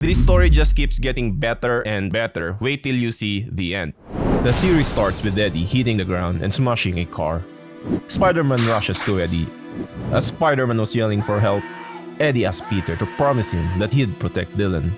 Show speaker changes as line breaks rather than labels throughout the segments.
This story just keeps getting better and better. Wait till you see the end. The series starts with Eddie hitting the ground and smashing a car. Spider-Man rushes to Eddie. As Spider-Man was yelling for help, Eddie asks Peter to promise him that he'd protect Dylan.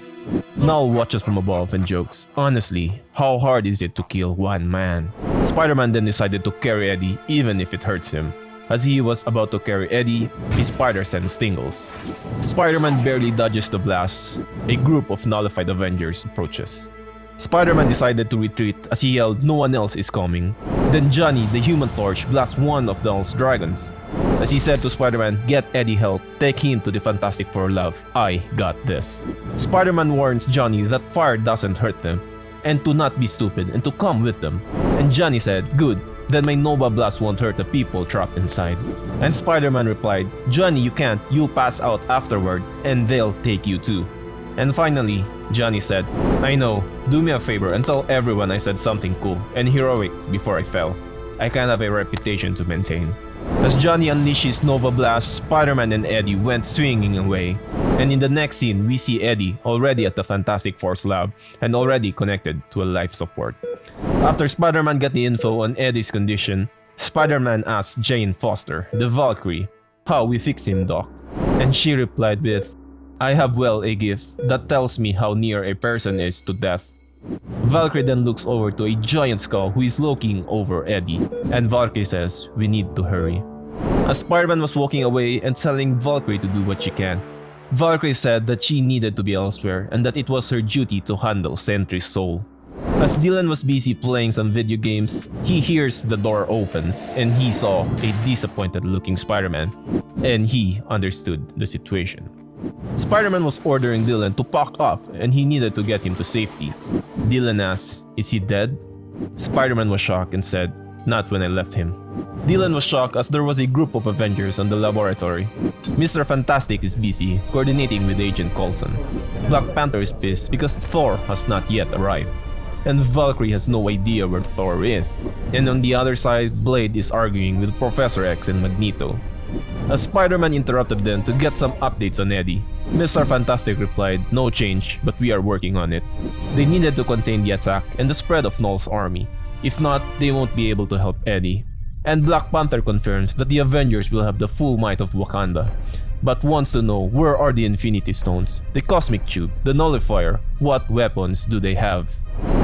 Knull watches from above and jokes, "Honestly, how hard is it to kill one man?" Spider-Man then decided to carry Eddie even if it hurts him. As he was about to carry Eddie, his spider sense tingles. Spider-Man barely dodges the blasts. A group of nullified Avengers approaches. Spider-Man decided to retreat as he yelled, "No one else is coming." Then Johnny, the Human Torch, blasts one of Knull's dragons. As he said to Spider-Man, "Get Eddie help, take him to the Fantastic Four lab, I got this." Spider-Man warns Johnny that fire doesn't hurt them, and to not be stupid and to come with them. And Johnny said, "Good, then my Nova Blast won't hurt the people trapped inside." And Spider-Man replied, "Johnny, you can't, you'll pass out afterward, and they'll take you too." And finally, Johnny said, "I know, do me a favor and tell everyone I said something cool and heroic before I fell. I can't have a reputation to maintain." As Johnny unleashes Nova Blast, Spider-Man and Eddie went swinging away. And in the next scene, we see Eddie already at the Fantastic Four's lab and already connected to a life support. After Spider-Man got the info on Eddie's condition, Spider-Man asked Jane Foster, the Valkyrie, "How we fix him, Doc?" And she replied with, "I have a gift that tells me how near a person is to death." Valkyrie then looks over to a giant skull who is looking over Eddie, and Valkyrie says, "We need to hurry." As Spider-Man was walking away and telling Valkyrie to do what she can, Valkyrie said that she needed to be elsewhere and that it was her duty to handle Sentry's soul. As Dylan was busy playing some video games, he hears the door opens and he saw a disappointed looking Spider-Man, and he understood the situation. Spider-Man was ordering Dylan to pack up and he needed to get him to safety. Dylan asked, "Is he dead?" Spider-Man was shocked and said, "Not when I left him." Dylan was shocked as there was a group of Avengers on the laboratory. Mr. Fantastic is busy coordinating with Agent Coulson. Black Panther is pissed because Thor has not yet arrived. And Valkyrie has no idea where Thor is. And on the other side, Blade is arguing with Professor X and Magneto. As Spider-Man interrupted them to get some updates on Eddie, Mr. Fantastic replied, "No change, but we are working on it." They needed to contain the attack and the spread of Knull's army. If not, they won't be able to help Eddie. And Black Panther confirms that the Avengers will have the full might of Wakanda, but wants to know where are the Infinity Stones, the Cosmic Tube, the Nullifier, what weapons do they have?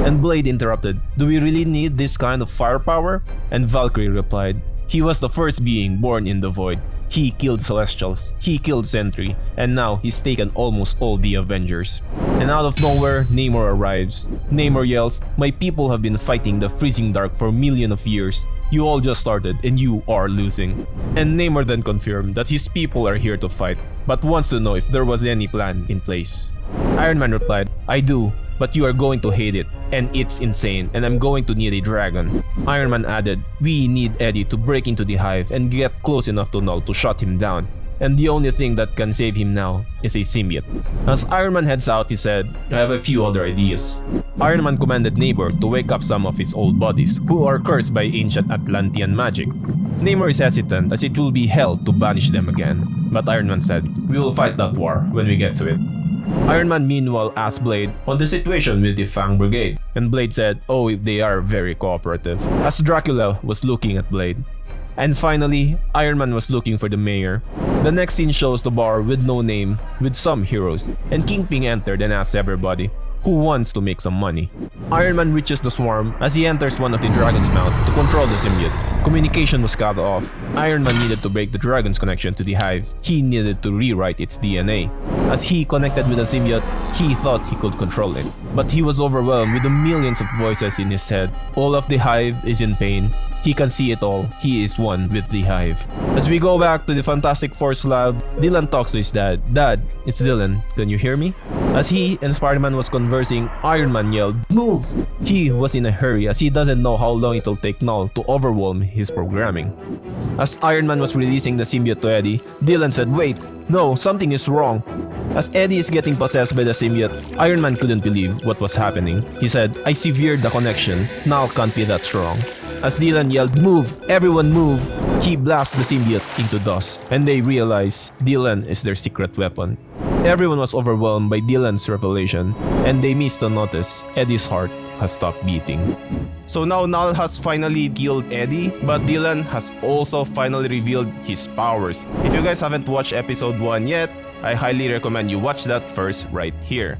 And Blade interrupted, "Do we really need this kind of firepower?" And Valkyrie replied, "He was the first being born in the void. He killed Celestials, he killed Sentry, and now he's taken almost all the Avengers." And out of nowhere, Namor arrives. Namor yells, "My people have been fighting the freezing dark for millions of years. You all just started and you are losing." And Namor then confirmed that his people are here to fight, but wants to know if there was any plan in place. Iron Man replied, "I do, but you are going to hate it, and it's insane, and I'm going to need a dragon." Iron Man added, "We need Eddie to break into the hive and get close enough to Knull to shut him down. And the only thing that can save him now is a symbiote." As Iron Man heads out, he said, "I have a few other ideas." Iron Man commanded Namor to wake up some of his old buddies who are cursed by ancient Atlantean magic. Namor is hesitant as it will be hell to banish them again, but Iron Man said, "We will fight that war when we get to it." Iron Man meanwhile asked Blade on the situation with the Fang Brigade, and Blade said, "Oh, if they are very cooperative," as Dracula was looking at Blade. And finally, Iron Man was looking for the mayor. The next scene shows the bar with no name, with some heroes, and Kingpin entered and asked everybody, who wants to make some money. Iron Man reaches the swarm as he enters one of the dragon's mouth to control the symbiote. Communication was cut off. Iron Man needed to break the dragon's connection to the hive. He needed to rewrite its DNA. As he connected with the symbiote, he thought he could control it. But he was overwhelmed with the millions of voices in his head. All of the hive is in pain. He can see it all. He is one with the hive. As we go back to the Fantastic Four's lab, Dylan talks to his dad. "Dad, it's Dylan. Can you hear me?" As he and Spider-Man was conversing, Iron Man yelled, "Move!" He was in a hurry as he doesn't know how long it'll take Knull to overwhelm his programming. As Iron Man was releasing the symbiote to Eddie, Dylan said, "Wait, no, something is wrong." As Eddie is getting possessed by the symbiote, Iron Man couldn't believe what was happening. He said, "I severed the connection. Knull can't be that strong." As Dylan yelled, "Move! Everyone move!" he blasts the symbiote into dust, and they realize Dylan is their secret weapon. Everyone was overwhelmed by Dylan's revelation, and they missed to notice Eddie's heart has stopped beating. So now Knull has finally killed Eddie, but Dylan has also finally revealed his powers. If you guys haven't watched episode 1 yet, I highly recommend you watch that first right here.